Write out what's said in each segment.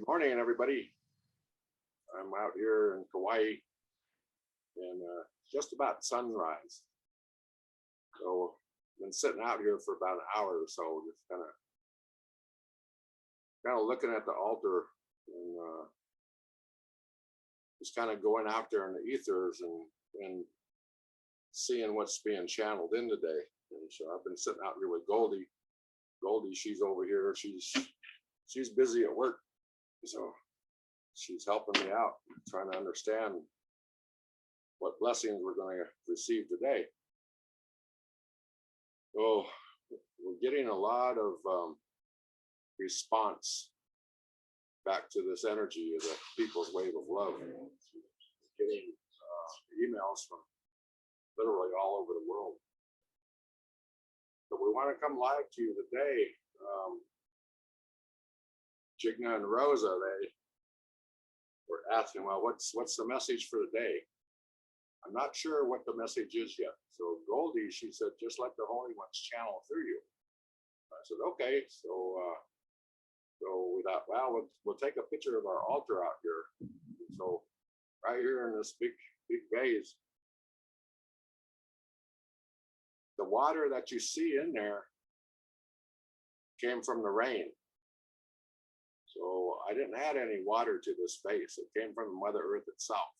Good morning, everybody. I'm out here in Kauai, and just about sunrise. So I've been sitting out here for about an hour or so, just kind of looking at the altar and just kind of going out there in the ethers and seeing what's being channeled in today. And so I've been sitting out here with Goldie. Goldie, she's over here. She's busy at work, so she's helping me out, trying to understand what blessings we're going to receive today. So we're getting a lot of response back to this energy of the people's wave of love. Getting emails from literally all over the world. So we want to come live to you today. Jigna and Rosa, they were asking, well, what's the message for the day? I'm not sure what the message is yet. So Goldie, she said, just let the Holy Ones channel through you. I said, okay. So we thought, well, we'll take a picture of our altar out here. So right here in this big vase, the water that you see in there came from the rain. So I didn't add any water to this vase. It came from Mother Earth itself.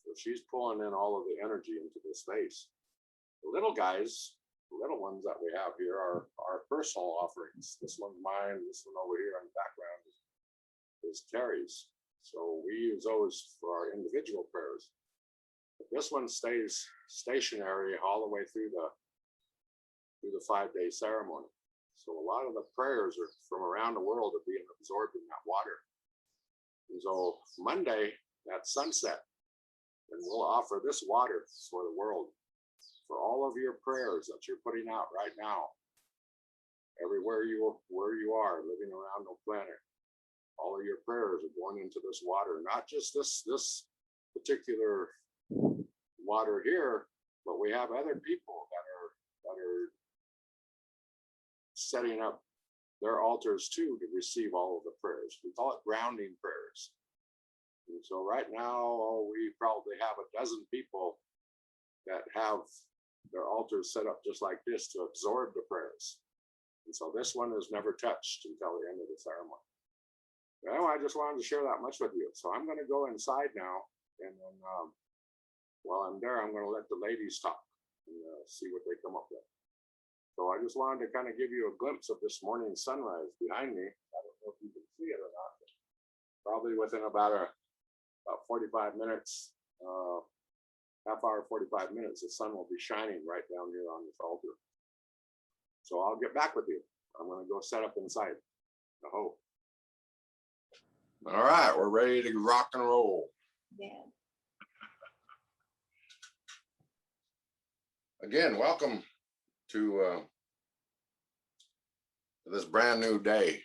So she's pulling in all of the energy into this vase. The little guys, the little ones that we have here are our personal offerings. This one's mine. This one over here in the background is Terry's. So we use those for our individual prayers. But this one stays stationary all the way through the 5-day ceremony. So a lot of the prayers are from around the world are being absorbed in that water. And so Monday at sunset, and we'll offer this water for the world, for all of your prayers that you're putting out right now, everywhere where you are living around the planet. All of your prayers are going into this water, not just this particular water here, but we have other people that are setting up their altars too to receive all of the prayers. We call it grounding prayers. And so right now we probably have a dozen people that have their altars set up just like this to absorb the prayers. And so this one is never touched until the end of the ceremony. Well, I just wanted to share that much with you. So I'm going to go inside now, and then while I'm there, I'm going to let the ladies talk and see what they come up with. So I just wanted to kind of give you a glimpse of this morning sunrise behind me. I don't know if you can see it or not, but probably within about 45 minutes, half hour, 45 minutes, the sun will be shining right down here on this altar. So I'll get back with you. I'm going to go set up inside. I hope. All right, we're ready to rock and roll. Yeah. Again, welcome to this brand new day.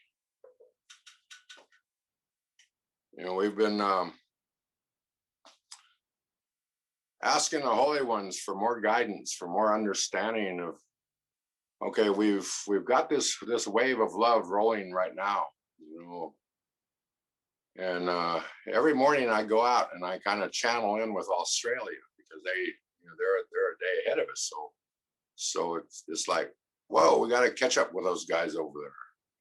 You know, we've been asking the Holy Ones for more guidance, for more understanding of, okay, we've got this wave of love rolling right now, you know. And every morning I go out and I kind of channel in with Australia because they're a day ahead of us. So it's like, whoa, we got to catch up with those guys over there.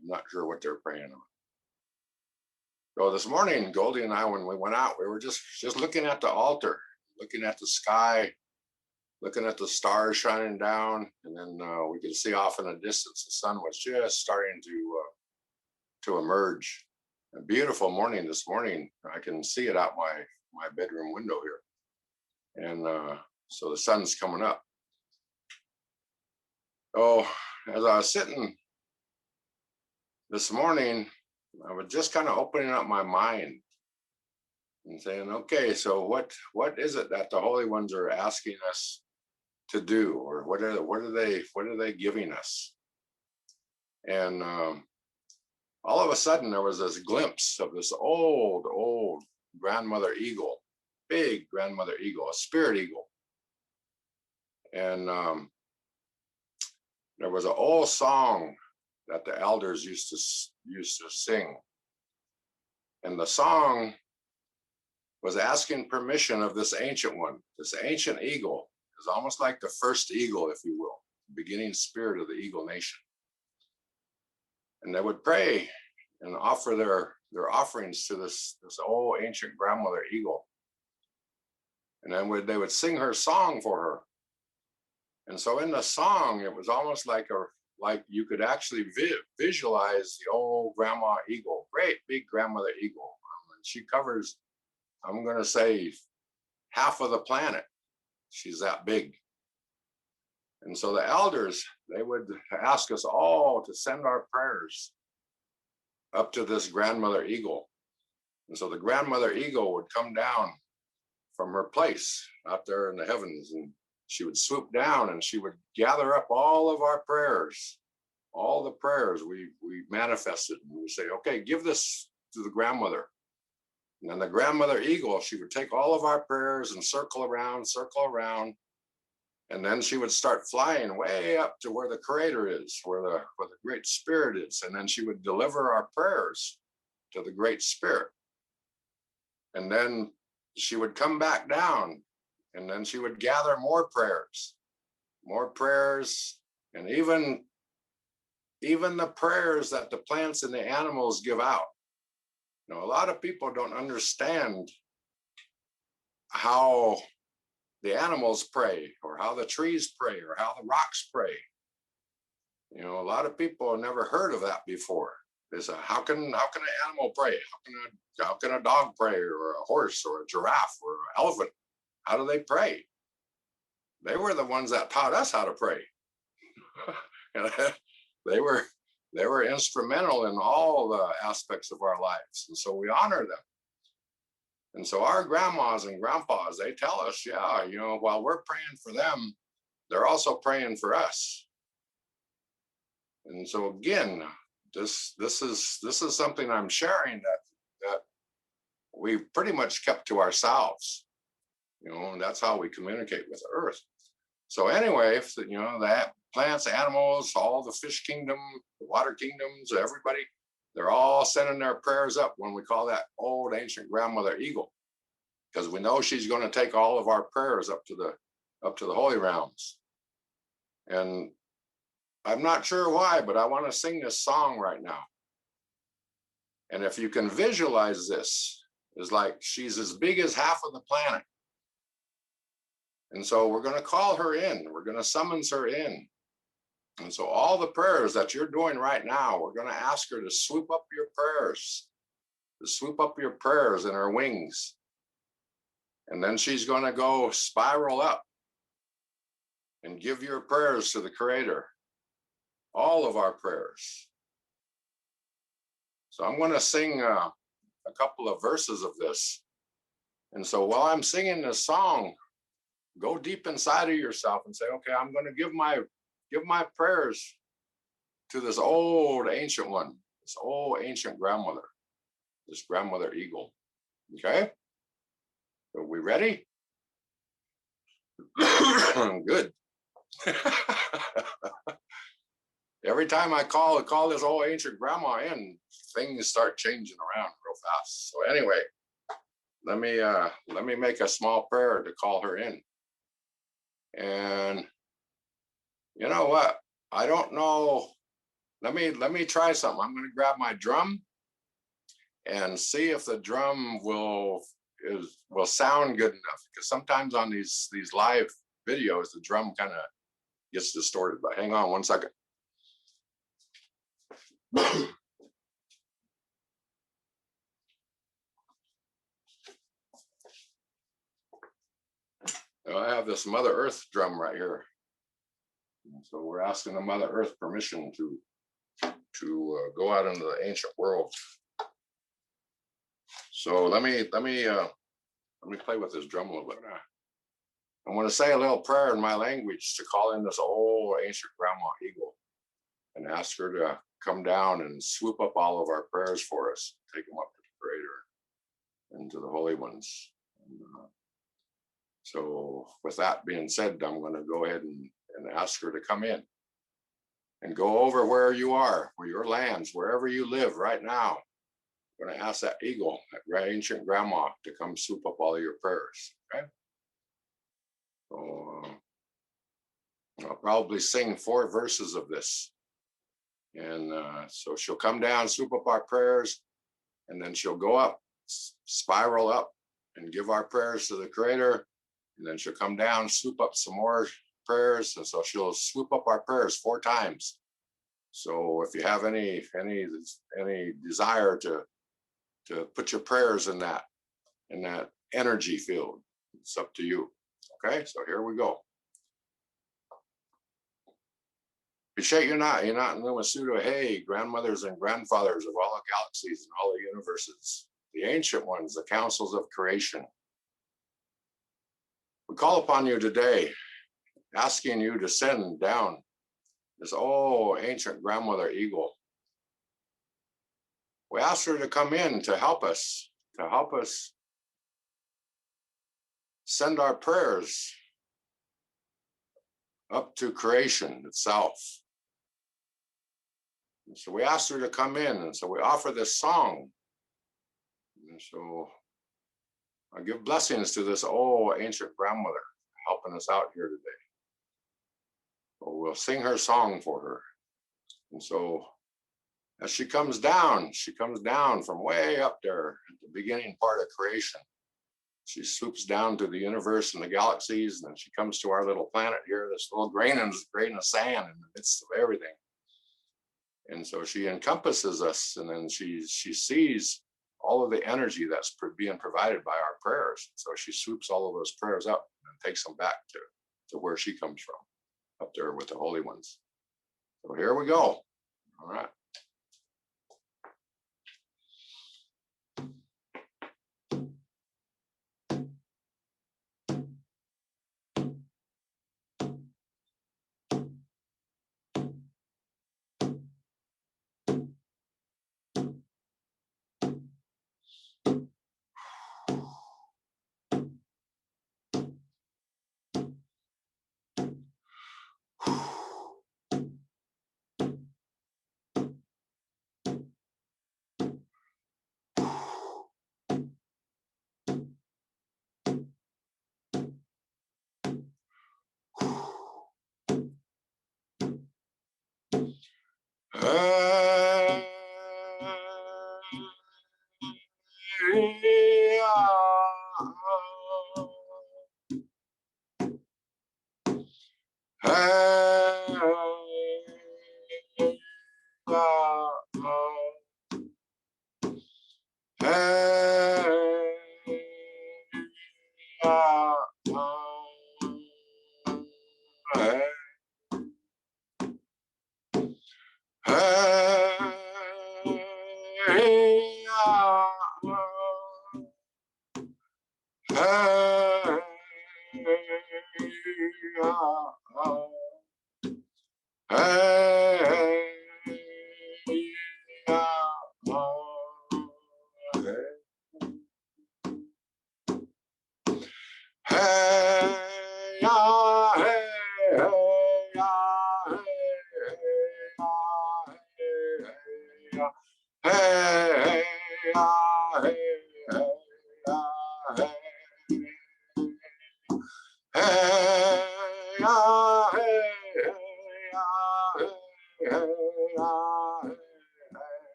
I'm not sure what they're praying on. So this morning, Goldie and I, when we went out, we were just looking at the altar, looking at the sky, looking at the stars shining down, and then we could see off in the distance the sun was just starting to emerge. A beautiful morning this morning. I can see it out my bedroom window here, and so the sun's coming up. So as I was sitting this morning, I was just kind of opening up my mind and saying, okay, so what is it that the Holy Ones are asking us to do, or what are they giving us? And all of a sudden there was this glimpse of this old grandmother eagle, big grandmother eagle, a spirit eagle. And there was an old song that the elders used to sing. And the song was asking permission of this ancient one. This ancient eagle is almost like the first eagle, if you will, the beginning spirit of the eagle nation. And they would pray and offer their offerings to this old ancient grandmother eagle. And then they would sing her song for her. And so in the song, it was almost like you could actually visualize the old grandma eagle, great big grandmother eagle. And she covers, I'm going to say, half of the planet. She's that big. And so the elders, they would ask us all to send our prayers up to this grandmother eagle. And so the grandmother eagle would come down from her place out there in the heavens, and she would swoop down and she would gather up all of our prayers, all the prayers we manifested. And we say, okay, give this to the grandmother. And then the grandmother eagle, she would take all of our prayers and circle around. And then she would start flying way up to where the creator is, where the great spirit is. And then she would deliver our prayers to the great spirit. And then she would come back down, and then she would gather more prayers, and even the prayers that the plants and the animals give out. You know, a lot of people don't understand how the animals pray, or how the trees pray, or how the rocks pray. You know, a lot of people have never heard of that before. They say, how can an animal pray? How can a dog pray, or a horse, or a giraffe, or an elephant? How do they pray? They were the ones that taught us how to pray. They were instrumental in all the aspects of our lives, and so we honor them. And so our grandmas and grandpas, they tell us, yeah, you know, while we're praying for them, they're also praying for us. And so again, this is something I'm sharing that we pretty much kept to ourselves, you know, and that's how we communicate with the earth. So anyway, you know, the plants, animals, all the fish kingdom, the water kingdoms, everybody, they're all sending their prayers up when we call that old ancient grandmother eagle, because we know she's going to take all of our prayers up to the holy realms. And I'm not sure why, but I want to sing this song right now. And if you can visualize this, is like she's as big as half of the planet. And so we're going to call her in. We're going to summons her in. And so all the prayers that you're doing right now, we're going to ask her to swoop up your prayers in her wings. And then she's going to go spiral up and give your prayers to the Creator. All of our prayers. So I'm going to sing a couple of verses of this. And so while I'm singing this song, go deep inside of yourself and say, okay, I'm going to give my prayers to this old ancient one, this old ancient grandmother, this grandmother eagle. Okay? Are we ready? Good. Every time I call this old ancient grandma in, things start changing around real fast. So anyway, let me make a small prayer to call her in. And you know what? I don't know. Let me try something. I'm going to grab my drum and see if the drum will sound good enough. Because sometimes on these live videos, the drum kind of gets distorted. But hang on one second. I have this Mother Earth drum right here. So we're asking the Mother Earth permission to go out into the ancient world. So let me play with this drum a little bit. I'm going to say a little prayer in my language to call in this old ancient grandma eagle and ask her to come down and swoop up all of our prayers for us, take them up to the Creator and to the holy ones. And, so with that being said, I'm going to go ahead and ask her to come in and go over where you are, where your lands, wherever you live right now. I'm going to ask that eagle, that ancient grandma, to come swoop up all of your prayers. Okay. So I'll probably sing 4 verses of this. And so she'll come down, swoop up our prayers, and then she'll go up, spiral up, and give our prayers to the Creator. And then she'll come down, swoop up some more prayers. And so she'll swoop up our prayers 4 times. So if you have any desire to put your prayers in that energy field, it's up to you. Okay, so here we go. You're not in the Masuda. Hey, grandmothers and grandfathers of all the galaxies and all the universes, the ancient ones, the councils of creation. We call upon you today, asking you to send down this ancient grandmother eagle. We ask her to come in to help us send our prayers up to creation itself. And so we asked her to come in, and so we offer this song. And so I give blessings to this ancient grandmother helping us out here today. So we'll sing her song for her. And so as she comes down from way up there at the beginning part of creation. She swoops down to the universe and the galaxies, and then she comes to our little planet here, this little grain of sand in the midst of everything. And so she encompasses us, and then she sees all of the energy that's being provided by our prayers. So she swoops all of those prayers up and takes them back to where she comes from, up there with the holy ones. So here we go. All right.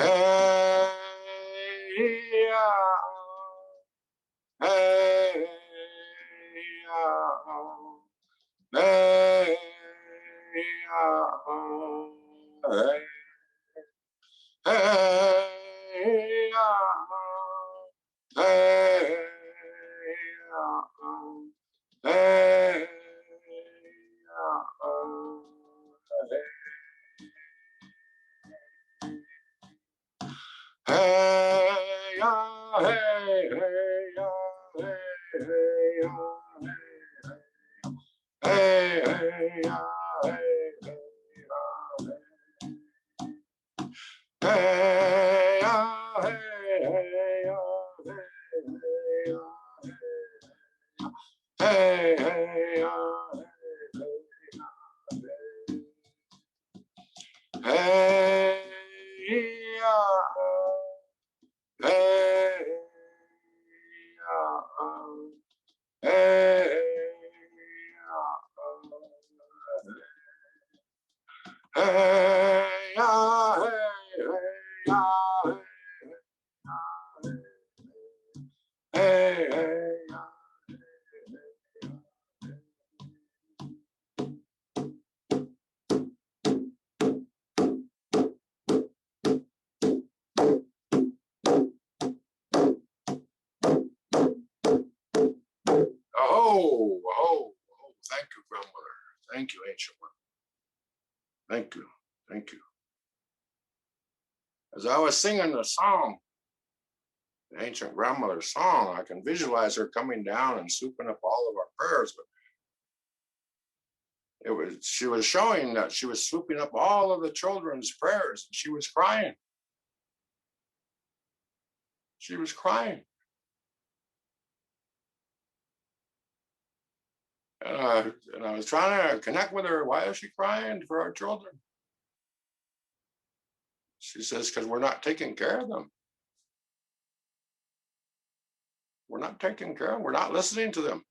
Hey, hey, hey, hey, hey, hey, hey, hey, hey, oh, oh, oh, thank you, grandmother. Thank you, ancient one. Thank you. Thank you. As I was singing the song, the ancient grandmother's song, I can visualize her coming down and swooping up all of our prayers. But she was showing that she was swooping up all of the children's prayers, and she was crying. She was crying. And I was trying to connect with her. Why is she crying for our children? She says, because we're not taking care of them. We're not taking care of them. We're not listening to them.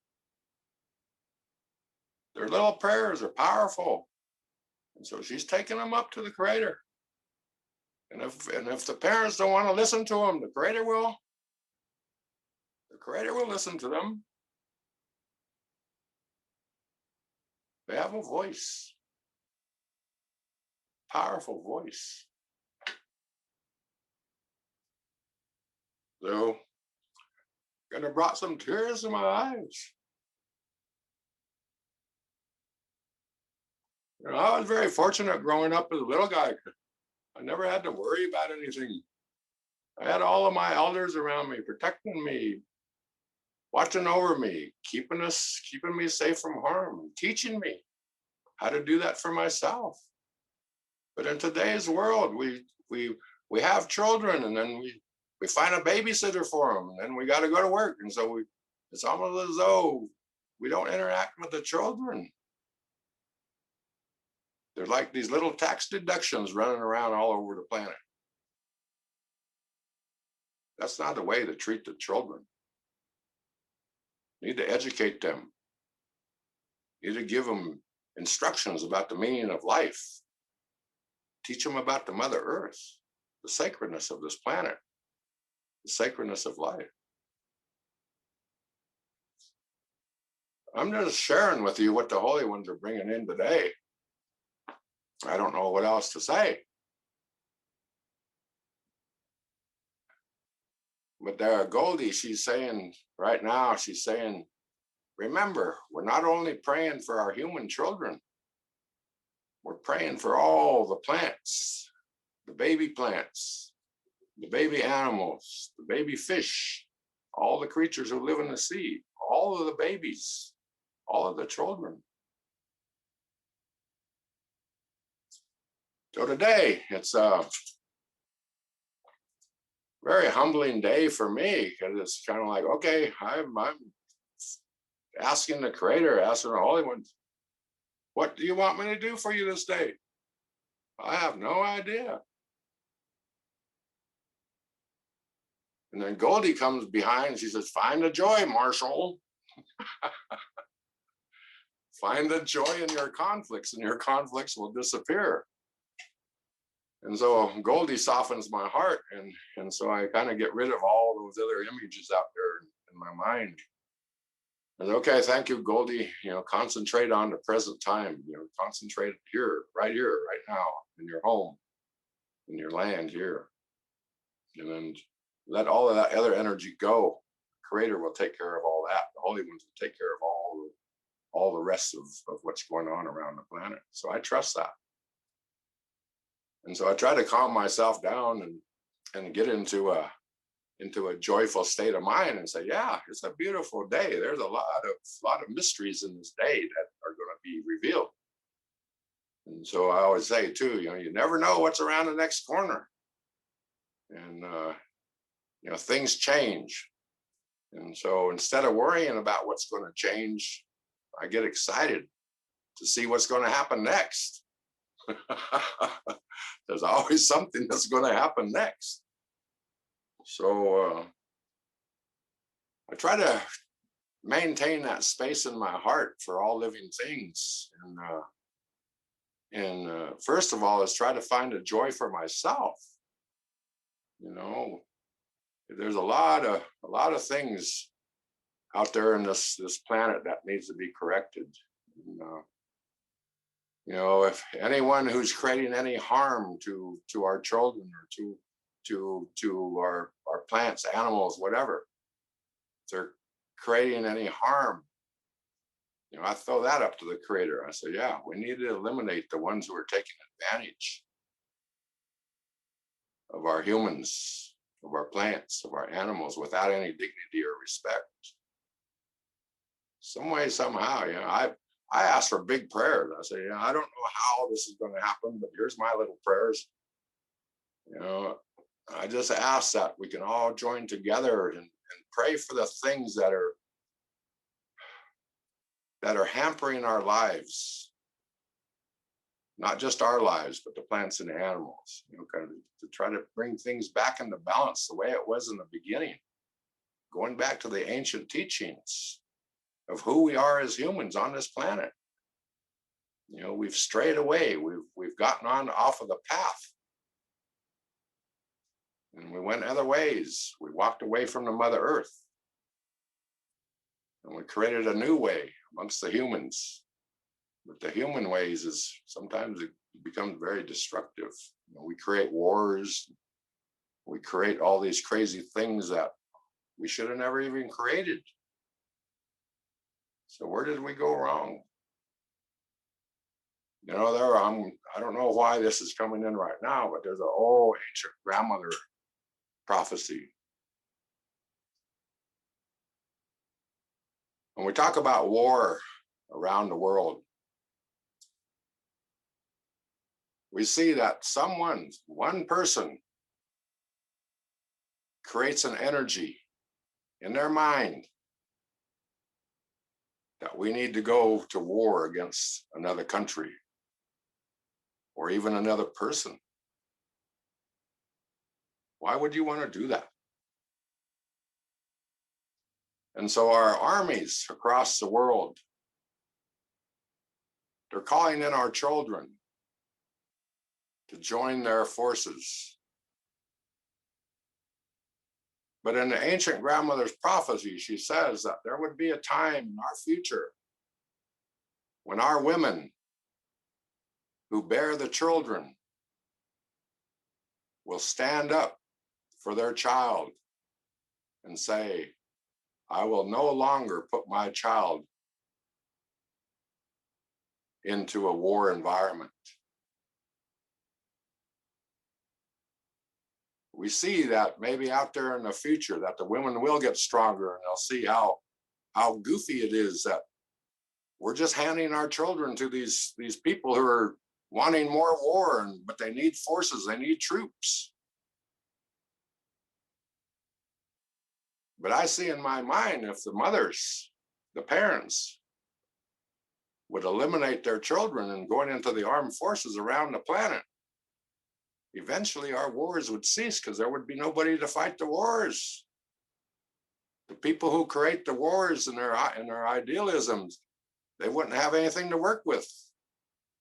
Their little prayers are powerful. And so she's taking them up to the Creator. And if the parents don't want to listen to them, the Creator will. The Creator will listen to them. They have a voice. Powerful voice. So, kind of brought some tears to my eyes. You know, I was very fortunate growing up as a little guy. I never had to worry about anything. I had all of my elders around me, protecting me, watching over me, keeping me safe from harm, teaching me how to do that for myself. But in today's world, we have children, and then we find a babysitter for them, and then we got to go to work, and so it's almost as though we don't interact with the children. They're like these little tax deductions running around all over the planet. That's not the way to treat the children. You need to educate them. You need to give them instructions about the meaning of life. Teach them about the Mother Earth, the sacredness of this planet, the sacredness of life. I'm just sharing with you what the Holy Ones are bringing in today. I don't know what else to say. But there, Goldie, she's saying right now, remember, we're not only praying for our human children, we're praying for all the plants, the baby animals, the baby fish, all the creatures who live in the sea, all of the babies, all of the children. So today, it's a very humbling day for me, because it's kind of like, okay, I'm asking the Creator, asking the Holy Ones, what do you want me to do for you this day? I have no idea. And then Goldie comes behind and she says, find the joy, Marshall. Find the joy in your conflicts, and your conflicts will disappear. And so Goldie softens my heart, and so I kind of get rid of all those other images out there in my mind. And okay, thank you, Goldie. Concentrate on the present time. Concentrate here, right now, in your home, in your land here, and then let all of that other energy go. Creator will take care of all that. The Holy Ones will take care of all the rest of what's going on around the planet. So I trust that. And so I try to calm myself down and get into a joyful state of mind and say, yeah, it's a beautiful day. There's a lot of mysteries in this day that are going to be revealed. And so I always say too, you never know what's around the next corner. And things change. And so instead of worrying about what's going to change, I get excited to see what's going to happen next. There's always something that's going to happen next. So I try to maintain that space in my heart for all living things. And first of all, is try to find a joy for myself. There's a lot of things out there in this planet that needs to be corrected. And, if anyone who's creating any harm to our children or to our plants, animals, whatever, if they're creating any harm, I throw that up to the Creator. I say, yeah, we need to eliminate the ones who are taking advantage of our humans, of our plants, of our animals without any dignity or respect. Some way, somehow, I ask for big prayers. I say, I don't know how this is going to happen, but here's my little prayers. I just ask that we can all join together and pray for the things that are hampering our lives, not just our lives, but the plants and the animals, kind of to try to bring things back into balance the way it was in the beginning, going back to the ancient teachings of who we are as humans on this planet. We've strayed away. We've gotten off of the path. And we went other ways. We walked away from the Mother Earth. And we created a new way amongst the humans. But the human ways is sometimes it becomes very destructive. We create wars. We create all these crazy things that we should have never even created. So where did we go wrong? I don't know why this is coming in right now, but there's an old ancient grandmother prophecy. When we talk about war around the world, we see that one person creates an energy in their mind that we need to go to war against another country or even another person. Why would you want to do that? And so our armies across the world, they're calling in our children to join their forces. But in the ancient grandmother's prophecy, she says that there would be a time in our future when our women who bear the children will stand up for their child and say, I will no longer put my child into a war environment. We see that maybe out there in the future that the women will get stronger and they'll see how goofy it is that we're just handing our children to these people who are wanting more war, but they need forces, they need troops. But I see in my mind, if the mothers, the parents, would eliminate their children and going into the armed forces around the planet, eventually our wars would cease because there would be nobody to fight the wars. The people who create the wars and their idealisms, they wouldn't have anything to work with.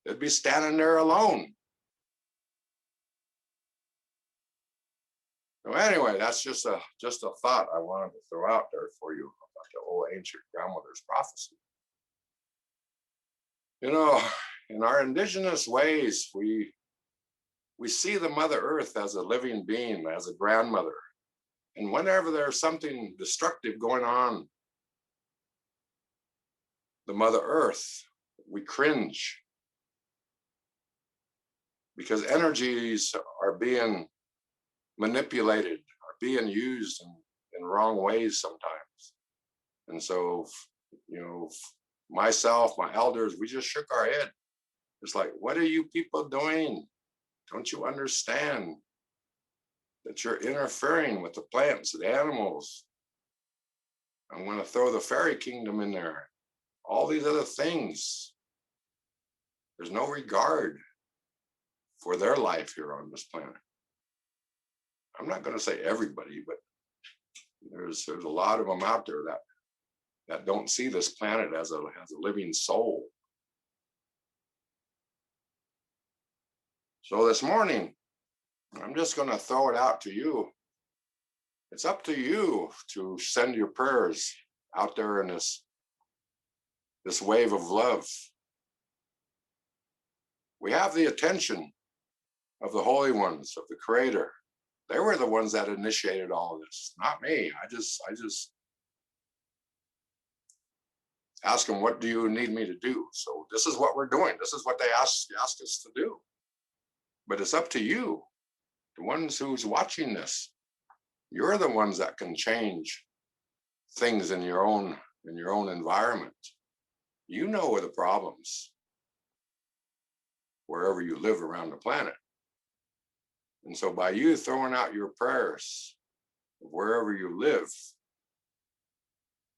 They'd be standing there alone. So anyway, that's just a thought I wanted to throw out there for you about the old ancient grandmother's prophecy. You know, in our indigenous ways, we see the Mother Earth as a living being, as a grandmother. And whenever there's something destructive going on, the Mother Earth, we cringe because energies are being manipulated, are being used in wrong ways sometimes. And so, you know, myself, my elders, we just shook our head. It's like, what are you people doing? Don't you understand that you're interfering with the plants, the animals? I'm going to throw the fairy kingdom in there. All these other things. There's no regard for their life here on this planet. I'm not going to say everybody, but there's a lot of them out there that don't see this planet as a living soul. So this morning, I'm just going to throw it out to you. It's up to you to send your prayers out there in this wave of love. We have the attention of the holy ones, of the Creator. They were the ones that initiated all of this, not me. I just ask them, what do you need me to do? So this is what we're doing. This is what they asked us to do. But it's up to you, the ones who's watching this. You're the ones that can change things in your own environment. You know where the problems, wherever you live around the planet. And so by you throwing out your prayers wherever you live,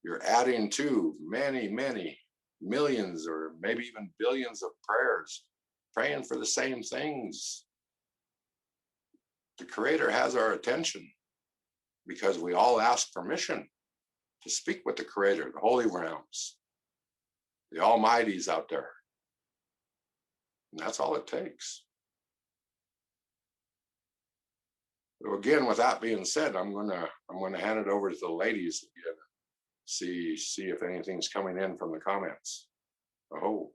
you're adding to many, many millions or maybe even billions of prayers, praying for the same things. The Creator has our attention because we all ask permission to speak with the Creator, the holy realms, the Almighty's out there. And that's all it takes. So again, with that being said, I'm gonna hand it over to the ladies again. See if anything's coming in from the comments. Oh.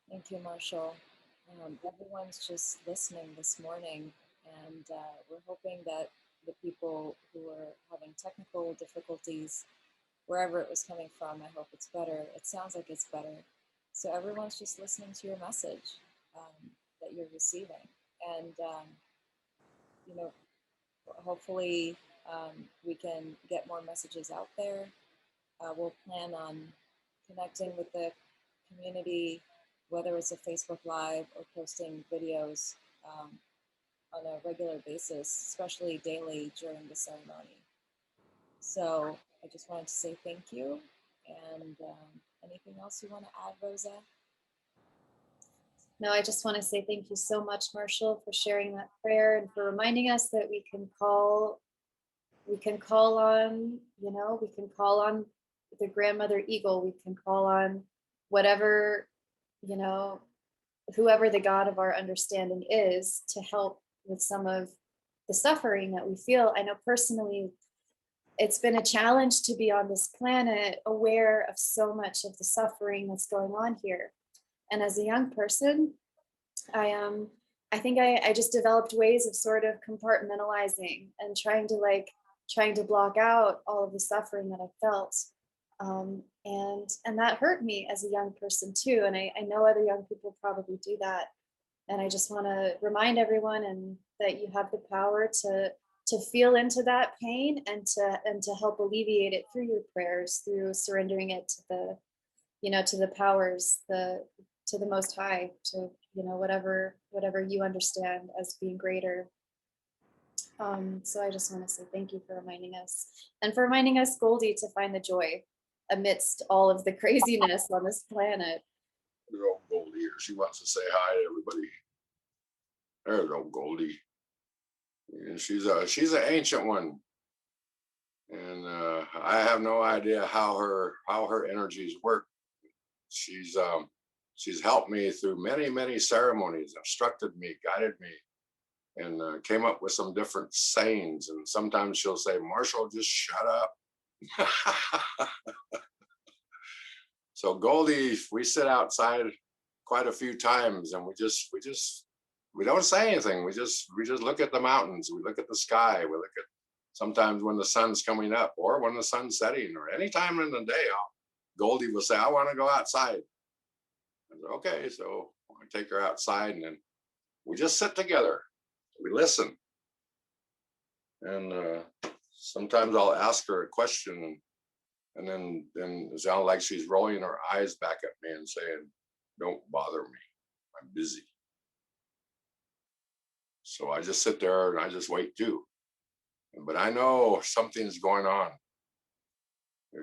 Thank you, Marshall. Everyone's just listening this morning, and we're hoping that the people who are having technical difficulties, wherever it was coming from, I hope it's better. It sounds like it's better. So everyone's just listening to your message that you're receiving. And, you know, hopefully we can get more messages out there. We'll plan on connecting with the community, whether it's a Facebook Live or posting videos on a regular basis, especially daily during the ceremony. So I just wanted to say thank you. And anything else you want to add, Rosa? No, I just want to say thank you so much, Marshall, for sharing that prayer and for reminding us that we can call on, we can call on the grandmother eagle. We can call on whatever, whoever the God of our understanding is to help with some of the suffering that we feel. I know personally, it's been a challenge to be on this planet aware of so much of the suffering that's going on here. And as a young person, I think I just developed ways of sort of compartmentalizing and trying to block out all of the suffering that I felt. And that hurt me as a young person too. And I know other young people probably do that. And I just want to remind everyone and that you have the power to feel into that pain and to help alleviate it through your prayers, through surrendering it to the powers, to the Most High, to whatever you understand as being greater. So I just want to say thank you for reminding us, and for reminding us, Goldie, to find the joy amidst all of the craziness on this planet. Good old Goldie here. She wants to say hi to everybody. There's old Goldie. And she's an ancient one, and I have no idea how her energies work. She's she's helped me through many, many ceremonies, instructed me, guided me, and came up with some different sayings. And sometimes she'll say, Marshall, just shut up. So Goldie, we sit outside quite a few times, and we don't say anything. We just look at the mountains. We look at the sky. We look at sometimes when the sun's coming up or when the sun's setting or any time in the day. Goldie will say, I want to go outside. I said, okay, so I take her outside, and then we just sit together. We listen. And sometimes I'll ask her a question, and then it sounds like she's rolling her eyes back at me and saying, don't bother me. I'm busy. So I just sit there and I just wait too. But I know something's going on.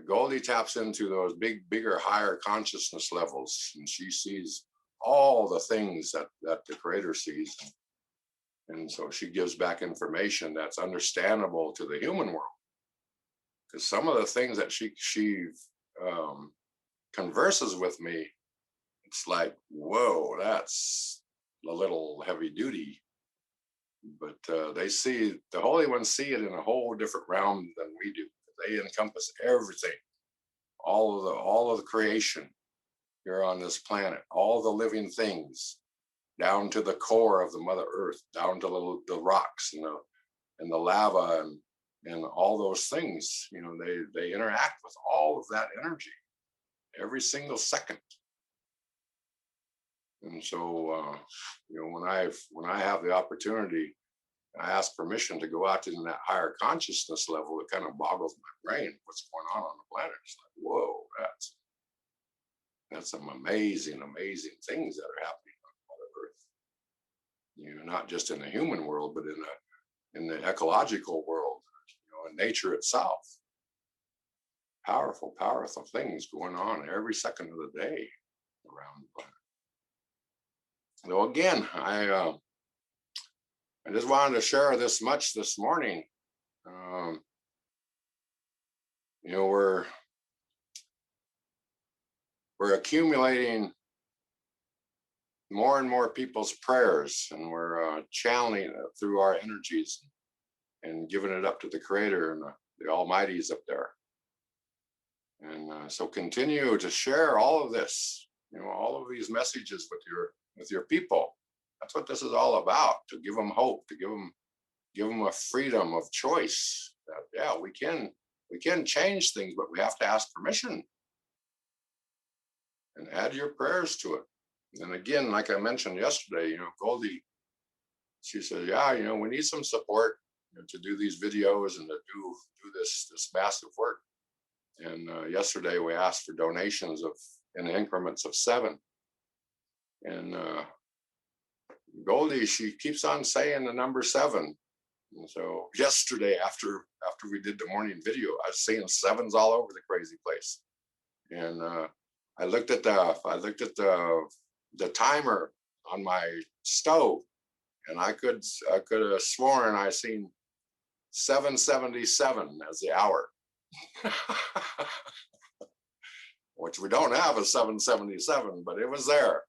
Goldie taps into those bigger, higher consciousness levels, and she sees all the things that the Creator sees. And so she gives back information that's understandable to the human world. Because some of the things that she converses with me, it's like, whoa, that's a little heavy duty. But they see, the Holy Ones see it in a whole different realm than we do. They encompass everything, all of the creation here on this planet, all the living things, down to the core of the Mother Earth, down to the rocks and the lava and all those things. You know, they interact with all of that energy every single second. And so, you know, when I have the opportunity, I ask permission to go out to that higher consciousness level. It kind of boggles my brain what's going on the planet. It's like, whoa, that's some amazing, amazing things that are happening on Mother Earth. You know, not just in the human world, but in the ecological world, you know, in nature itself. Powerful, powerful things going on every second of the day around the planet. So again, I just wanted to share this much this morning. You know, we're accumulating more and more people's prayers, and we're channeling it through our energies and giving it up to the Creator and the Almighty's up there. And so continue to share all of this, you know, all of these messages with your people. That's what this is all about, to give them hope, to give them a freedom of choice. That, yeah, we can change things, but we have to ask permission and add your prayers to it. And again, like I mentioned yesterday, you know, Goldie, she says, yeah, you know, we need some support, you know, to do these videos and to do this massive work. And yesterday we asked for donations in increments of 7. And Goldie, she keeps on saying the number 7. And so yesterday, after we did the morning video, I was seeing 7s all over the crazy place. And I looked at the timer on my stove, and I could have sworn I seen 7:77 as the hour. Which we don't have a 7:77, but it was there.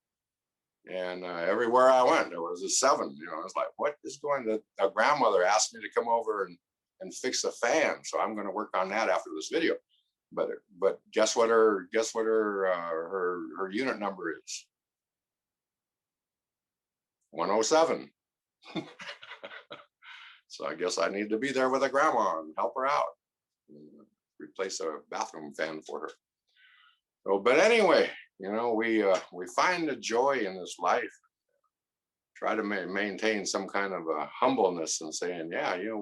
And everywhere I went, there was a 7. You know, I was like, what is going to? A grandmother asked me to come over and fix a fan, so I'm going to work on that after this video. But guess what her unit number is? 107. So I guess I need to be there with a grandma and help her out, replace a bathroom fan for her. So, but anyway, you know, we find the joy in this life. Try to maintain some kind of a humbleness and saying, yeah, you know,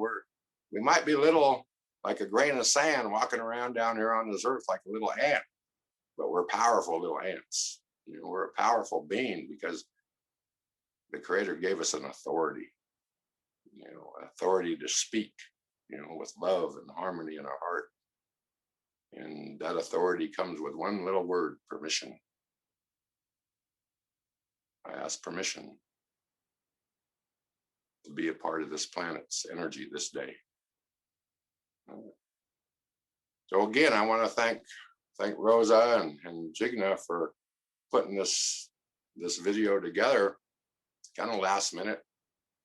we might be little, like a grain of sand walking around down here on this earth like a little ant, but we're powerful little ants. You know, we're a powerful being because the Creator gave us an authority, you know, authority to speak, you know, with love and harmony in our heart. And that authority comes with one little word: permission. I ask permission to be a part of this planet's energy this day. So again, I want to thank Rosa and Jigna for putting this video together kind of last minute.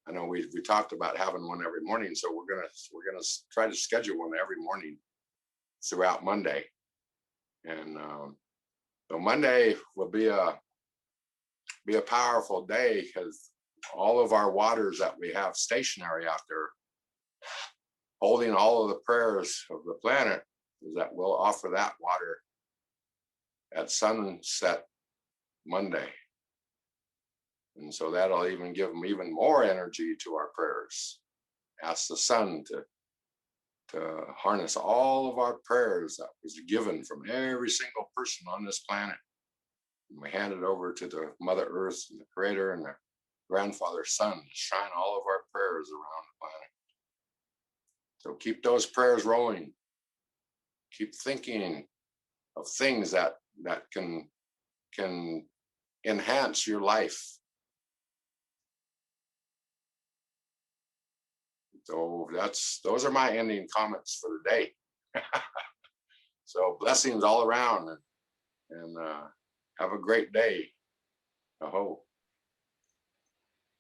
I know we talked about having one every morning, so we're gonna try to schedule one every morning throughout Monday. And so Monday will be a powerful day, because all of our waters that we have stationary out there, holding all of the prayers of the planet, is that we'll offer that water at sunset Monday. And so that'll even give them even more energy to our prayers. Ask the sun to harness all of our prayers that was given from every single person on this planet. And we hand it over to the Mother Earth and the Creator and the Grandfather Sun to shine all of our prayers around the planet. So keep those prayers rolling. Keep thinking of things that can enhance your life. So those are my ending comments for the day. So blessings all around, and have a great day. Aho.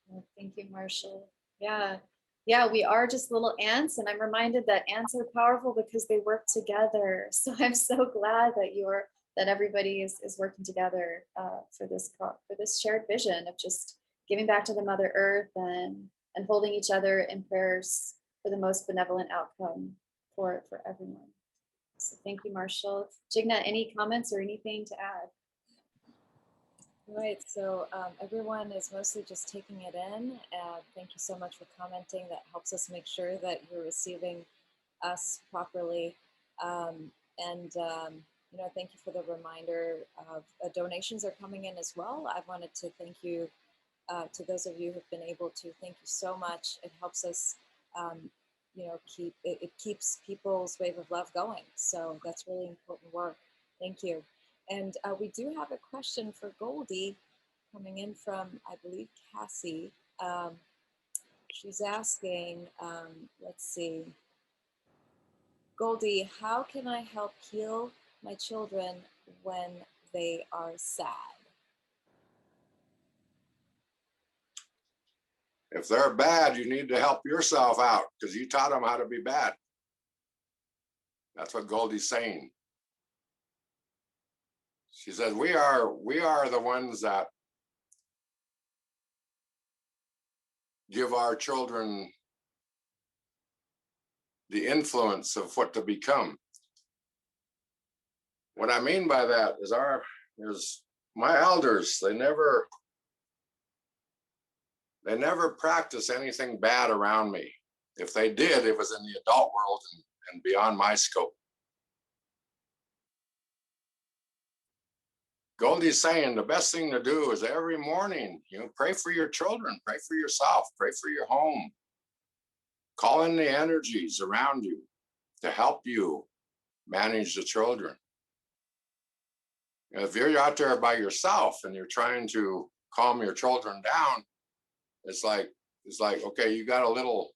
Well, thank you, Marshall. Yeah, we are just little ants, and I'm reminded that ants are powerful because they work together. So I'm so glad that everybody is working together for this shared vision of just giving back to the Mother Earth and holding each other in prayers for the most benevolent outcome for everyone. So thank you, Marshall. Jigna, any comments or anything to add? Right, so everyone is mostly just taking it in. Thank you so much for commenting. That helps us make sure that you're receiving us properly. Thank you for the reminder of donations are coming in as well. I wanted to thank you to those of you who've been able to. Thank you so much. It helps us, it keeps people's wave of love going. So that's really important work. Thank you. And we do have a question for Goldie coming in from, I believe, Cassie. She's asking, let's see, Goldie, how can I help heal my children when they are sad? If they're bad, you need to help yourself out, because you taught them how to be bad. That's what Goldie's saying. She says, we are the ones that give our children the influence of what to become. What I mean by that is my elders, they never practiced anything bad around me. If they did, it was in the adult world and beyond my scope. Goldie's saying the best thing to do is every morning, pray for your children, pray for yourself, pray for your home. Call in the energies around you to help you manage the children. If you're out there by yourself and you're trying to calm your children down, it's like, okay, you got a little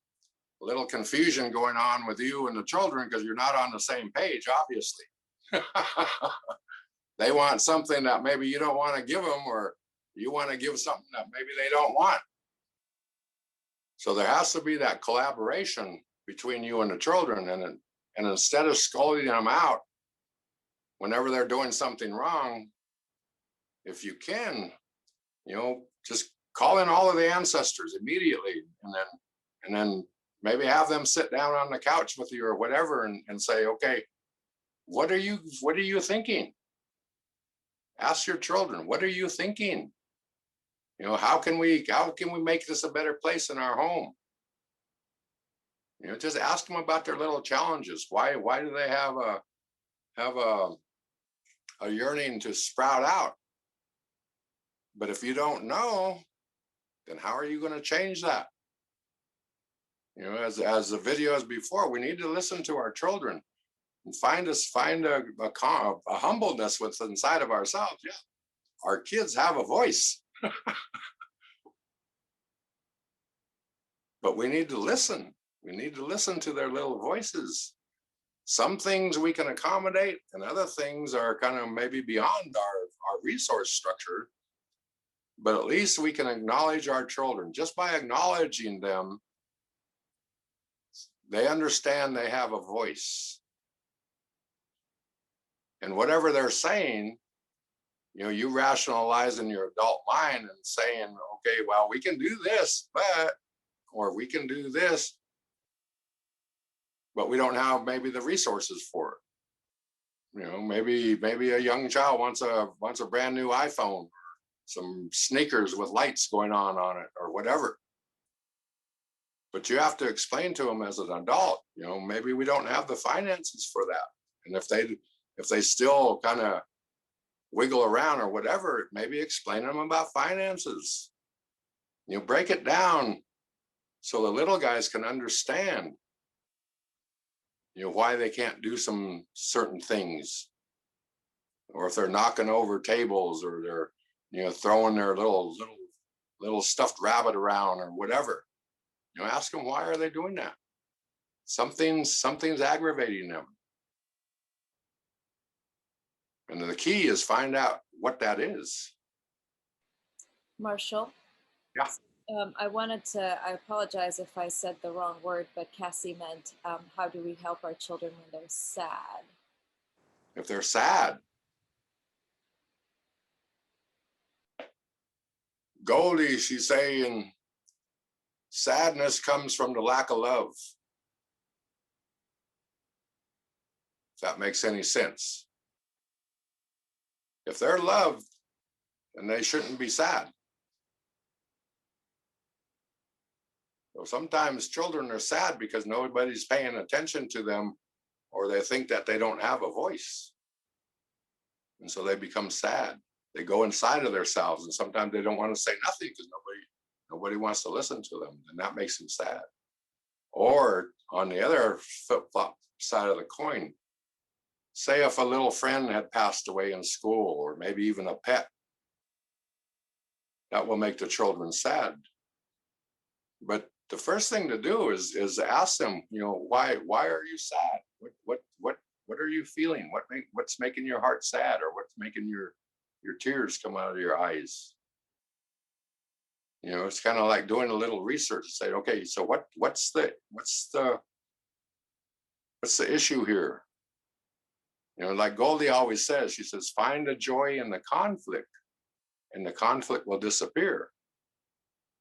confusion going on with you and the children because you're not on the same page, obviously. They want something that maybe you don't want to give them, or you want to give something that maybe they don't want. So there has to be that collaboration between you and the children, and instead of scolding them out whenever they're doing something wrong, if you can, just call in all of the ancestors immediately, and then maybe have them sit down on the couch with you or whatever, and say, okay, what are you thinking? Ask your children, what are you thinking? How can we make this a better place in our home? Just ask them about their little challenges. Why do they have a yearning to sprout out? But if you don't know, then how are you going to change that? As the videos before, we need to listen to our children and find a humbleness what's inside of ourselves. Yeah, our kids have a voice. But we need to listen. We need to listen to their little voices. Some things we can accommodate, and other things are kind of maybe beyond our resource structure, but at least we can acknowledge our children. Just by acknowledging them, they understand they have a voice. And whatever they're saying, you rationalize in your adult mind and saying, okay, well, we can do this, or we can do this, but we don't have maybe the resources for it. Maybe a young child wants a brand new iPhone, some sneakers with lights going on it, or whatever. But you have to explain to them as an adult, maybe we don't have the finances for that. And if they still kind of wiggle around or whatever, maybe explain to them about finances. Break it down so the little guys can understand, why they can't do some certain things, or if they're knocking over tables, or they're, throwing their little stuffed rabbit around or whatever. Ask them, why are they doing that? Something's aggravating them. And the key is find out what that is. Marshall? Yeah. I apologize if I said the wrong word, but Cassie meant, how do we help our children when they're sad? If they're sad, Goldie, she's saying, sadness comes from the lack of love. If that makes any sense. If they're loved, then they shouldn't be sad. So sometimes children are sad because nobody's paying attention to them, or they think that they don't have a voice. And so they become sad. They go inside of themselves, and sometimes they don't want to say nothing because nobody wants to listen to them, and that makes them sad. Or on the other flip-flop side of the coin, say if a little friend had passed away in school, or maybe even a pet, that will make the children sad. But the first thing to do is ask them, why are you sad? What are you feeling? What's making your heart sad, or what's making your tears come out of your eyes? It's kind of like doing a little research to say, okay, so what's the issue here? Like Goldie always says, she says, find the joy in the conflict, and the conflict will disappear.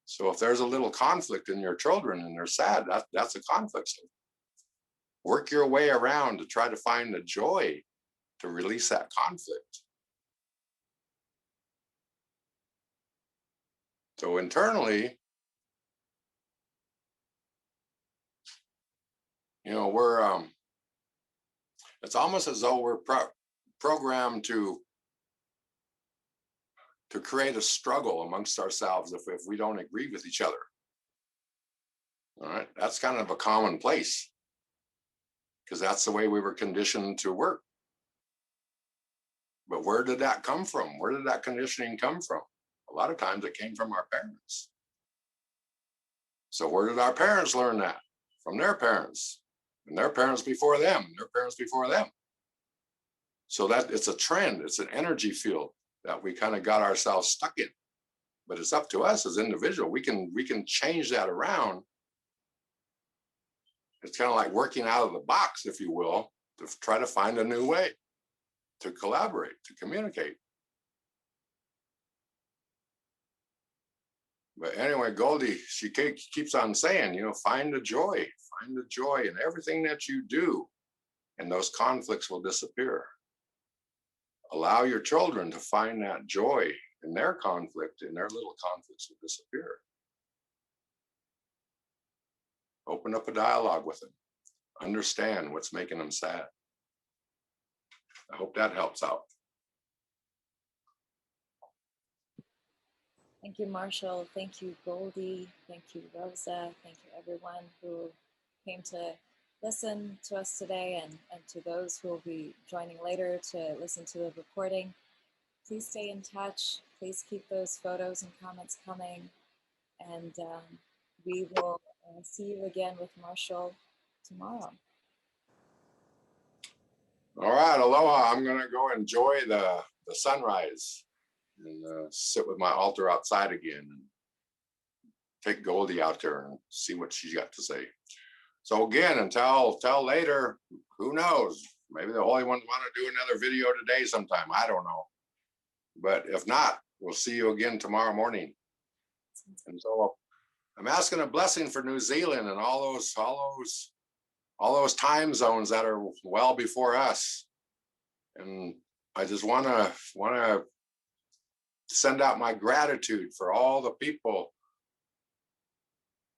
So if there's a little conflict in your children and they're sad, that's a conflict. So work your way around to try to find the joy to release that conflict. So internally, we're it's almost as though we're programmed to create a struggle amongst ourselves if we don't agree with each other. All right, that's kind of a commonplace because that's the way we were conditioned to work. But where did that come from? Where did that conditioning come from? A lot of times it came from our parents. So where did our parents learn that? From their parents, and their parents before them, and their parents before them. So that it's a trend, it's an energy field that we kind of got ourselves stuck in. But it's up to us as individuals. We can change that around. It's kind of like working out of the box, if you will, to try to find a new way to collaborate, to communicate. But anyway, Goldie, she keeps on saying, find the joy in everything that you do, and those conflicts will disappear. Allow your children to find that joy in their conflict, and their little conflicts will disappear. Open up a dialogue with them. Understand what's making them sad. I hope that helps out. Thank you, Marshall. Thank you, Goldie. Thank you, Rosa. Thank you, everyone who came to listen to us today, and to those who will be joining later to listen to the recording. Please stay in touch. Please keep those photos and comments coming. And we will see you again with Marshall tomorrow. All right, aloha. I'm going to go enjoy the sunrise. and sit with my altar outside again and take Goldie out there and see what she's got to say. So again, until later, who knows? Maybe the Holy Ones want to do another video today sometime. I don't know. But if not, we'll see you again tomorrow morning. And so I'm asking a blessing for New Zealand and all those time zones that are well before us. And I just want to send out my gratitude for all the people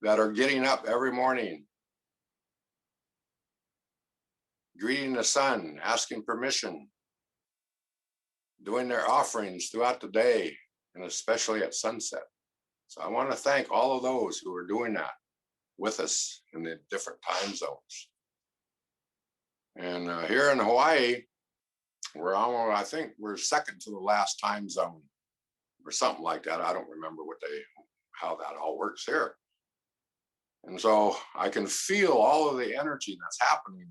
that are getting up every morning, greeting the sun, asking permission, doing their offerings throughout the day, and especially at sunset. So I want to thank all of those who are doing that with us in the different time zones. And here in Hawaii, I think we're second to the last time zone or something like that. I don't remember how that all works here. And so I can feel all of the energy that's happening,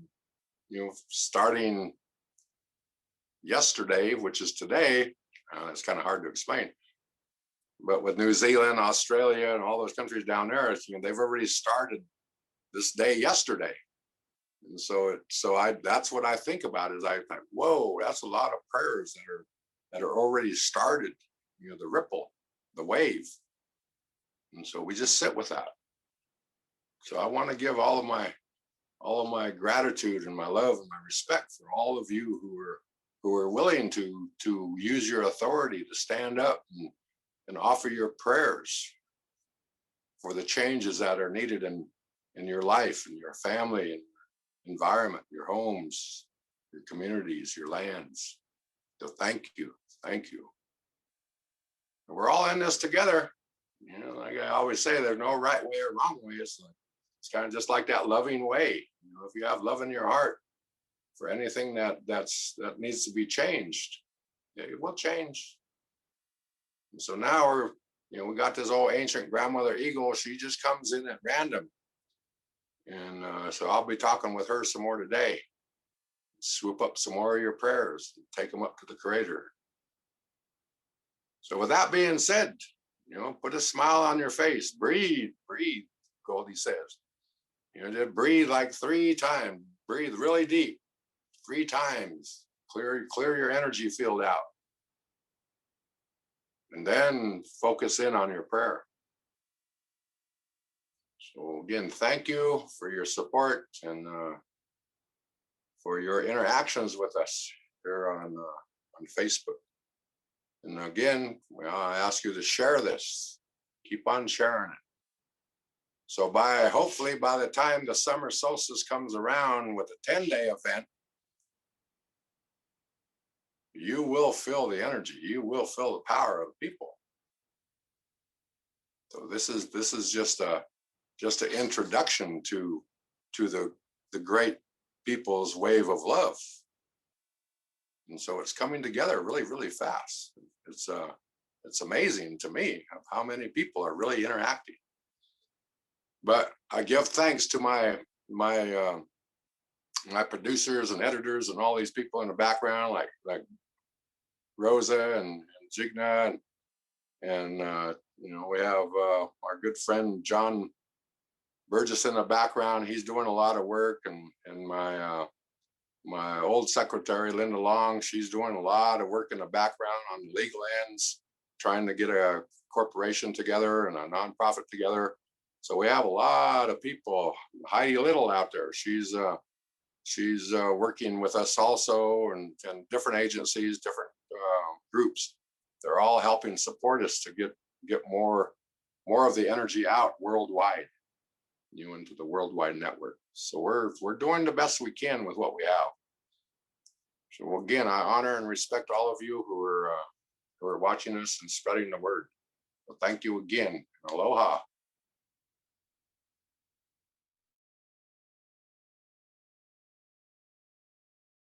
starting yesterday, which is today. It's kind of hard to explain. But with New Zealand, Australia, and all those countries down there, they've already started this day yesterday. And so that's what I think about is I think, whoa, that's a lot of prayers that are already started, the ripple, the wave. And so we just sit with that. So I want to give all of my gratitude and my love and my respect for all of you who are willing to use your authority to stand up and offer your prayers for the changes that are needed in your life and your family and environment, your homes, your communities, your lands. So thank you. And we're all in this together. Like I always say, there's no right way or wrong way. It's kind of just like that loving way. If you have love in your heart for anything that needs to be changed, it will change. And so now we got this old ancient grandmother eagle. She just comes in at random. And so I'll be talking with her some more today. Swoop up some more of your prayers, take them up to the Creator. So with that being said, put a smile on your face. Breathe, Goldie says. Just breathe like 3 times. Breathe really deep 3 times. Clear your energy field out. And then focus in on your prayer. So again, thank you for your support and for your interactions with us here on Facebook. And again, I ask you to share this. Keep on sharing it. So hopefully by the time the summer solstice comes around with a 10-day event, you will feel the energy. You will feel the power of people. So this is just an introduction to the great people's wave of love. And so it's coming together really, really fast. It's amazing to me how many people are really interacting. But I give thanks to my producers and editors and all these people in the background, like Rosa and Jigna, and we have our good friend John Burgess in the background. He's doing a lot of work, and my old secretary Linda Long, she's doing a lot of work in the background on the legal ends, trying to get a corporation together and a nonprofit together. So we have a lot of people. Heidi Little out there, she's working with us also, and different agencies, different groups. They're all helping support us to get more of the energy out worldwide, into the worldwide network. So we're doing the best we can with what we have. So again, I honor and respect all of you who are watching us and spreading the word. So thank you again. Aloha.